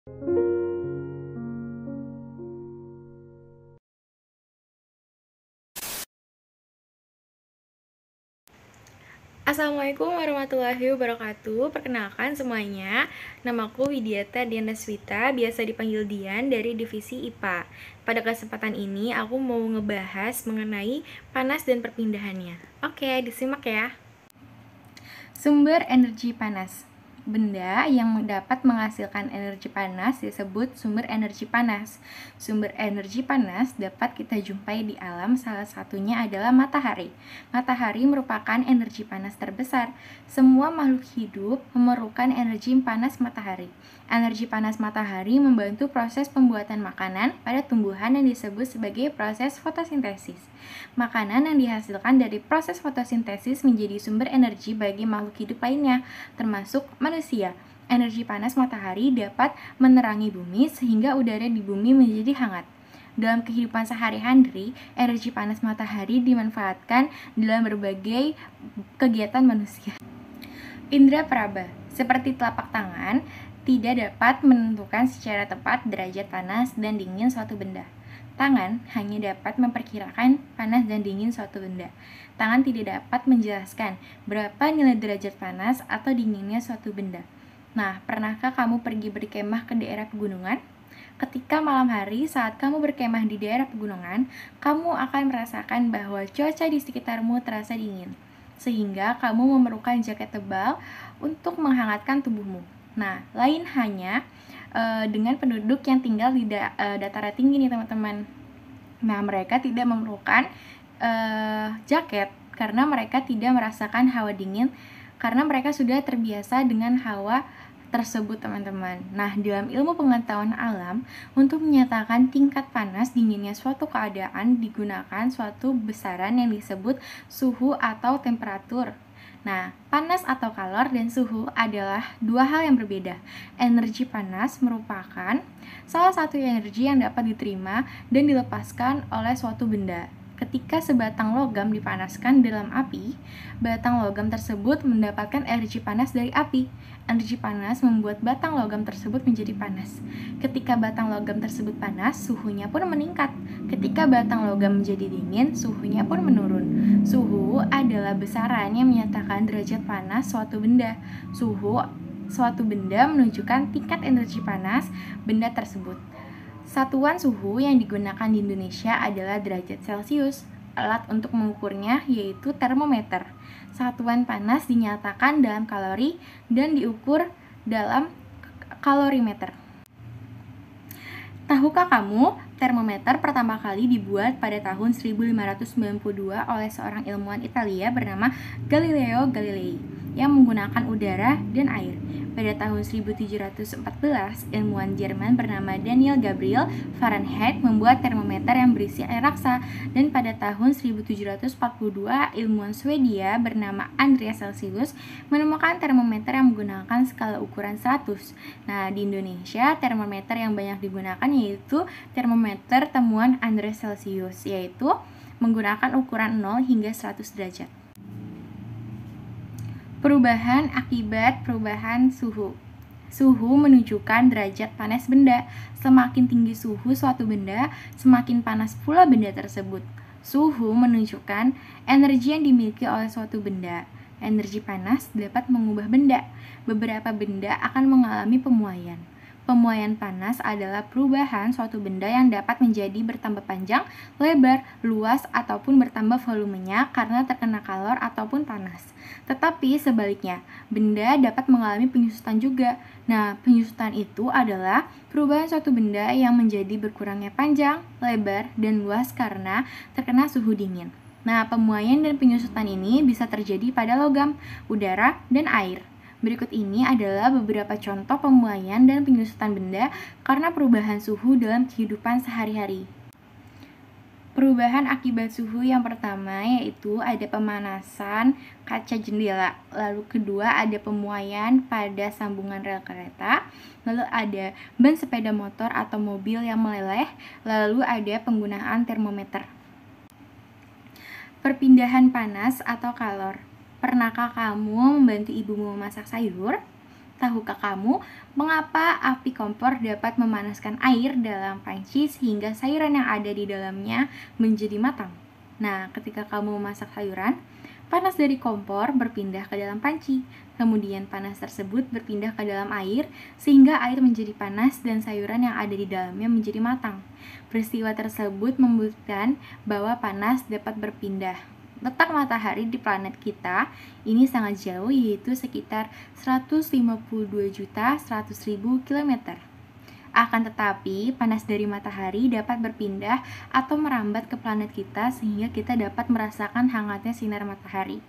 Assalamualaikum warahmatullahi wabarakatuh. Perkenalkan semuanya, namaku Widiata Dianaswita, biasa dipanggil Dian dari Divisi IPA. Pada kesempatan ini aku mau ngebahas mengenai panas dan perpindahannya. Oke, disimak ya. Sumber energi panas. Benda yang dapat menghasilkan energi panas disebut sumber energi panas. Sumber energi panas dapat kita jumpai di alam, salah satunya adalah matahari. Matahari merupakan energi panas terbesar. Semua makhluk hidup memerlukan energi panas matahari. Energi panas matahari membantu proses pembuatan makanan pada tumbuhan yang disebut sebagai proses fotosintesis. Makanan yang dihasilkan dari proses fotosintesis menjadi sumber energi bagi makhluk hidup lainnya, termasuk manusia. Energi panas matahari dapat menerangi bumi sehingga udara di bumi menjadi hangat. Dalam kehidupan sehari-hari, energi panas matahari dimanfaatkan dalam berbagai kegiatan manusia. Indra peraba, seperti telapak tangan, tidak dapat menentukan secara tepat derajat panas dan dingin suatu benda. Tangan hanya dapat memperkirakan panas dan dingin suatu benda. Tangan tidak dapat menjelaskan berapa nilai derajat panas atau dinginnya suatu benda. Nah, pernahkah kamu pergi berkemah ke daerah pegunungan? Ketika malam hari saat kamu berkemah di daerah pegunungan, kamu akan merasakan bahwa cuaca di sekitarmu terasa dingin, sehingga kamu memerlukan jaket tebal untuk menghangatkan tubuhmu. Nah, lain hanya dengan penduduk yang tinggal di dataran tinggi nih teman-teman. Nah, mereka tidak memerlukan jaket karena mereka tidak merasakan hawa dingin karena mereka sudah terbiasa dengan hawa tersebut teman-teman. Nah, dalam ilmu pengetahuan alam, untuk menyatakan tingkat panas dinginnya suatu keadaan digunakan suatu besaran yang disebut suhu atau temperatur. Nah, panas atau kalor dan suhu adalah dua hal yang berbeda. Energi panas merupakan salah satu energi yang dapat diterima dan dilepaskan oleh suatu benda. Ketika sebatang logam dipanaskan dalam api, batang logam tersebut mendapatkan energi panas dari api. Energi panas membuat batang logam tersebut menjadi panas. Ketika batang logam tersebut panas, suhunya pun meningkat. Ketika batang logam menjadi dingin, suhunya pun menurun. Suhu adalah besaran yang menyatakan derajat panas suatu benda. Suhu suatu benda menunjukkan tingkat energi panas benda tersebut. Satuan suhu yang digunakan di Indonesia adalah derajat Celcius. Alat untuk mengukurnya yaitu termometer. Satuan panas dinyatakan dalam kalori dan diukur dalam kalorimeter. Tahukah kamu, termometer pertama kali dibuat pada tahun 1592 oleh seorang ilmuwan Italia bernama Galileo Galilei yang menggunakan udara dan air. Pada tahun 1714, ilmuwan Jerman bernama Daniel Gabriel Fahrenheit membuat termometer yang berisi air raksa, dan pada tahun 1742, ilmuwan Swedia bernama Andreas Celsius menemukan termometer yang menggunakan skala ukuran 100. Nah, di Indonesia, termometer yang banyak digunakan yaitu termometer temuan Andreas Celsius, yaitu menggunakan ukuran 0 hingga 100 derajat. Perubahan akibat perubahan suhu. Suhu menunjukkan derajat panas benda. Semakin tinggi suhu suatu benda, semakin panas pula benda tersebut. Suhu menunjukkan energi yang dimiliki oleh suatu benda. Energi panas dapat mengubah benda. Beberapa benda akan mengalami pemuaian. Pemuaian panas adalah perubahan suatu benda yang dapat menjadi bertambah panjang, lebar, luas, ataupun bertambah volumenya karena terkena kalor ataupun panas. Tetapi sebaliknya, benda dapat mengalami penyusutan juga. Nah, penyusutan itu adalah perubahan suatu benda yang menjadi berkurangnya panjang, lebar, dan luas karena terkena suhu dingin. Nah, pemuaian dan penyusutan ini bisa terjadi pada logam, udara, dan air. Berikut ini adalah beberapa contoh pemuaian dan penyusutan benda karena perubahan suhu dalam kehidupan sehari-hari. Perubahan akibat suhu yang pertama yaitu ada pemanasan kaca jendela, lalu kedua ada pemuaian pada sambungan rel kereta, lalu ada ban sepeda motor atau mobil yang meleleh, lalu ada penggunaan termometer. Perpindahan panas atau kalor. Pernahkah kamu membantu ibumu memasak sayur? Tahukah kamu mengapa api kompor dapat memanaskan air dalam panci sehingga sayuran yang ada di dalamnya menjadi matang? Nah, ketika kamu memasak sayuran, panas dari kompor berpindah ke dalam panci. Kemudian panas tersebut berpindah ke dalam air sehingga air menjadi panas dan sayuran yang ada di dalamnya menjadi matang. Peristiwa tersebut membuktikan bahwa panas dapat berpindah. Letak matahari di planet kita ini sangat jauh, yaitu sekitar 152.100.000 km. Akan tetapi, panas dari matahari dapat berpindah atau merambat ke planet kita sehingga kita dapat merasakan hangatnya sinar matahari.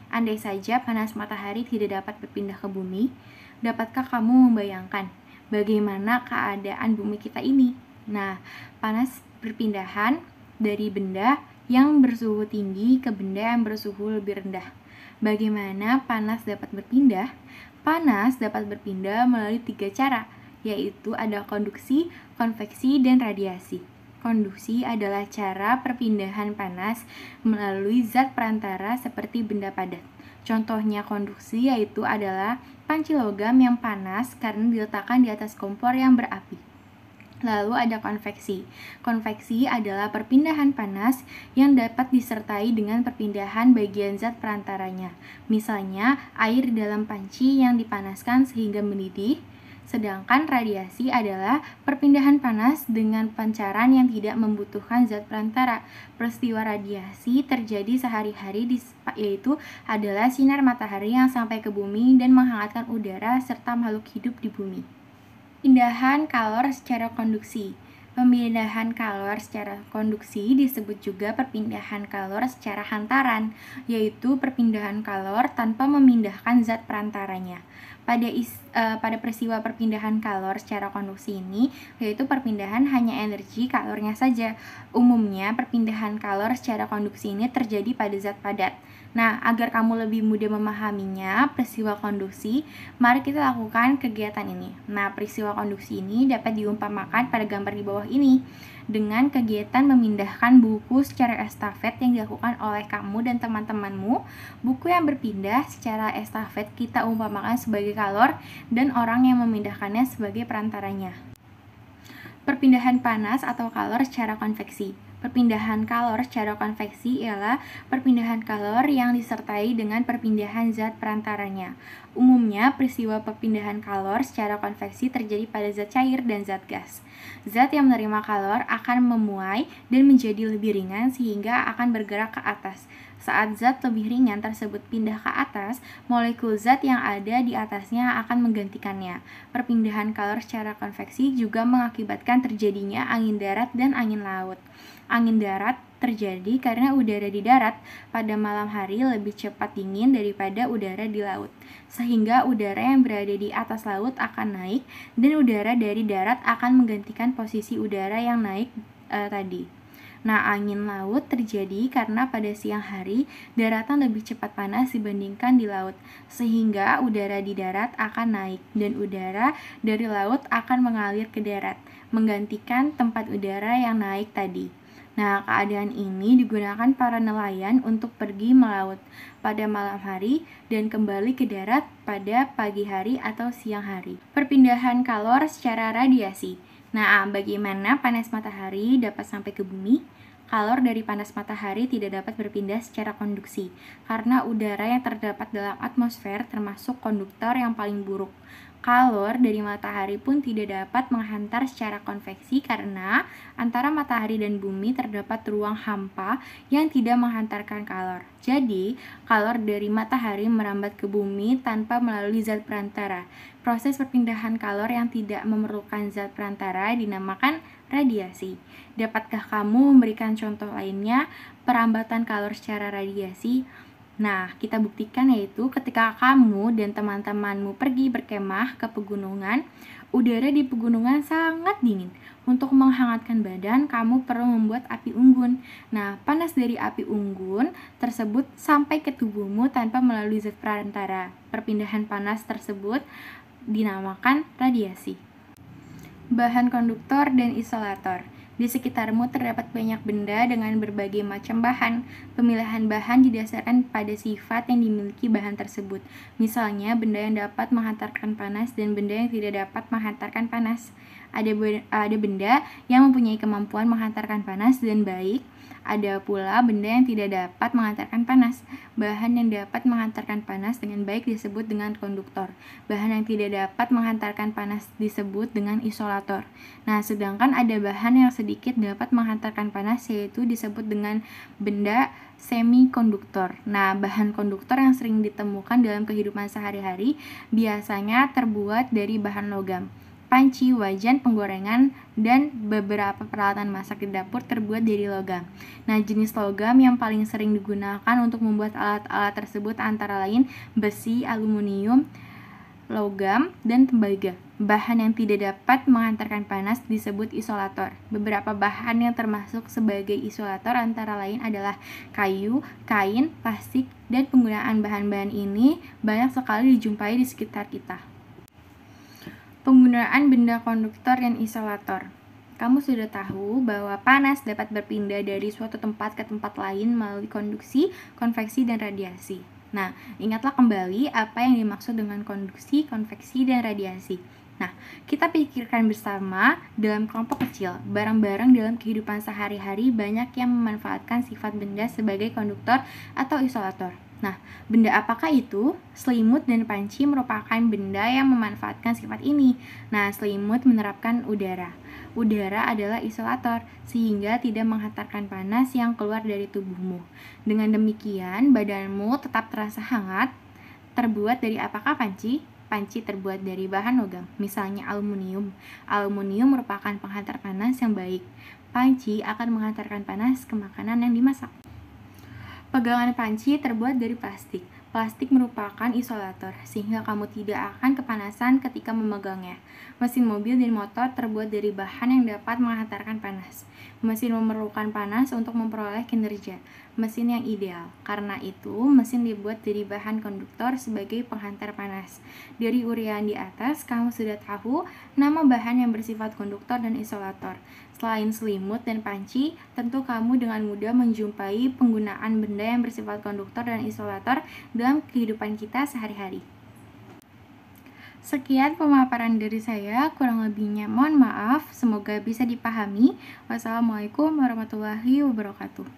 Andai saja panas matahari tidak dapat berpindah ke bumi, dapatkah kamu membayangkan bagaimana keadaan bumi kita ini? Nah, panas berpindahan dari benda yang bersuhu tinggi ke benda yang bersuhu lebih rendah. Bagaimana panas dapat berpindah? Panas dapat berpindah melalui 3 cara, yaitu ada konduksi, konveksi, dan radiasi. Konduksi adalah cara perpindahan panas melalui zat perantara seperti benda padat. Contohnya konduksi yaitu adalah panci logam yang panas karena diletakkan di atas kompor yang berapi. Lalu ada konveksi. Konveksi adalah perpindahan panas yang dapat disertai dengan perpindahan bagian zat perantaranya. Misalnya, air di dalam panci yang dipanaskan sehingga mendidih. Sedangkan radiasi adalah perpindahan panas dengan pancaran yang tidak membutuhkan zat perantara. Peristiwa radiasi terjadi sehari-hari yaitu adalah sinar matahari yang sampai ke bumi dan menghangatkan udara serta makhluk hidup di bumi. Pindahan kalor secara konduksi. Pemindahan kalor secara konduksi disebut juga perpindahan kalor secara hantaran, yaitu perpindahan kalor tanpa memindahkan zat perantaranya. Pada peristiwa perpindahan kalor secara konduksi ini, yaitu perpindahan hanya energi kalornya saja. Umumnya, perpindahan kalor secara konduksi ini terjadi pada zat padat. Nah, agar kamu lebih mudah memahaminya, peristiwa konduksi, mari kita lakukan kegiatan ini. Nah, peristiwa konduksi ini dapat diumpamakan pada gambar di bawah ini dengan kegiatan memindahkan buku secara estafet yang dilakukan oleh kamu dan teman-temanmu. Buku yang berpindah secara estafet kita umpamakan sebagai kalor dan orang yang memindahkannya sebagai perantaranya. Perpindahan panas atau kalor secara konveksi. Perpindahan kalor secara konveksi ialah perpindahan kalor yang disertai dengan perpindahan zat perantaranya. Umumnya, peristiwa perpindahan kalor secara konveksi terjadi pada zat cair dan zat gas. Zat yang menerima kalor akan memuai dan menjadi lebih ringan sehingga akan bergerak ke atas. Saat zat lebih ringan tersebut pindah ke atas, molekul zat yang ada di atasnya akan menggantikannya. Perpindahan kalor secara konveksi juga mengakibatkan terjadinya angin darat dan angin laut. Angin darat terjadi karena udara di darat pada malam hari lebih cepat dingin daripada udara di laut, sehingga udara yang berada di atas laut akan naik dan udara dari darat akan menggantikan posisi udara yang naik tadi. Nah, angin laut terjadi karena pada siang hari daratan lebih cepat panas dibandingkan di laut, sehingga udara di darat akan naik dan udara dari laut akan mengalir ke darat, menggantikan tempat udara yang naik tadi. Nah, keadaan ini digunakan para nelayan untuk pergi melaut pada malam hari dan kembali ke darat pada pagi hari atau siang hari. Perpindahan kalor secara radiasi. Nah, bagaimana panas matahari dapat sampai ke bumi? Kalor dari panas matahari tidak dapat berpindah secara konduksi, karena udara yang terdapat dalam atmosfer termasuk konduktor yang paling buruk. Kalor dari matahari pun tidak dapat menghantar secara konveksi karena antara matahari dan bumi terdapat ruang hampa yang tidak menghantarkan kalor. Jadi, kalor dari matahari merambat ke bumi tanpa melalui zat perantara. Proses perpindahan kalor yang tidak memerlukan zat perantara dinamakan radiasi. Dapatkah kamu memberikan contoh lainnya perambatan kalor secara radiasi? Nah, kita buktikan yaitu ketika kamu dan teman-temanmu pergi berkemah ke pegunungan, udara di pegunungan sangat dingin. Untuk menghangatkan badan, kamu perlu membuat api unggun. Nah, panas dari api unggun tersebut sampai ke tubuhmu tanpa melalui zat perantara. Perpindahan panas tersebut dinamakan radiasi. Bahan konduktor dan isolator. Di sekitarmu terdapat banyak benda dengan berbagai macam bahan. Pemilihan bahan didasarkan pada sifat yang dimiliki bahan tersebut. Misalnya, benda yang dapat menghantarkan panas dan benda yang tidak dapat menghantarkan panas. Ada benda yang mempunyai kemampuan menghantarkan panas dan baik. Ada pula benda yang tidak dapat menghantarkan panas. Bahan yang dapat menghantarkan panas dengan baik disebut dengan konduktor. Bahan yang tidak dapat menghantarkan panas disebut dengan isolator. Nah, sedangkan ada bahan yang sedikit dapat menghantarkan panas yaitu disebut dengan benda semikonduktor. Nah, bahan konduktor yang sering ditemukan dalam kehidupan sehari-hari biasanya terbuat dari bahan logam. Panci, wajan, penggorengan, dan beberapa peralatan masak di dapur terbuat dari logam. Nah, jenis logam yang paling sering digunakan untuk membuat alat-alat tersebut antara lain besi, aluminium, logam, dan tembaga. Bahan yang tidak dapat menghantarkan panas disebut isolator. Beberapa bahan yang termasuk sebagai isolator antara lain adalah kayu, kain, plastik, dan penggunaan bahan-bahan ini banyak sekali dijumpai di sekitar kita. Penggunaan benda konduktor dan isolator. Kamu sudah tahu bahwa panas dapat berpindah dari suatu tempat ke tempat lain melalui konduksi, konveksi, dan radiasi. Nah, ingatlah kembali apa yang dimaksud dengan konduksi, konveksi, dan radiasi. Nah, kita pikirkan bersama dalam kelompok kecil. Barang-barang dalam kehidupan sehari-hari banyak yang memanfaatkan sifat benda sebagai konduktor atau isolator. Nah, benda apakah itu? Selimut dan panci merupakan benda yang memanfaatkan sifat ini. Nah, selimut menerapkan udara. Udara adalah isolator, sehingga tidak menghantarkan panas yang keluar dari tubuhmu. Dengan demikian, badanmu tetap terasa hangat. Terbuat dari apakah panci? Panci terbuat dari bahan logam, misalnya aluminium. Aluminium merupakan penghantar panas yang baik. Panci akan menghantarkan panas ke makanan yang dimasak. Pegangan panci terbuat dari plastik. Plastik merupakan isolator, sehingga kamu tidak akan kepanasan ketika memegangnya. Mesin mobil dan motor terbuat dari bahan yang dapat menghantarkan panas. Mesin memerlukan panas untuk memperoleh kinerja. Mesin yang ideal. Karena itu, mesin dibuat dari bahan konduktor sebagai penghantar panas. Dari uraian di atas, kamu sudah tahu nama bahan yang bersifat konduktor dan isolator. Selain selimut dan panci, tentu kamu dengan mudah menjumpai penggunaan benda yang bersifat konduktor dan isolator dalam kehidupan kita sehari-hari. Sekian pemaparan dari saya, kurang lebihnya mohon maaf, semoga bisa dipahami. Wassalamualaikum warahmatullahi wabarakatuh.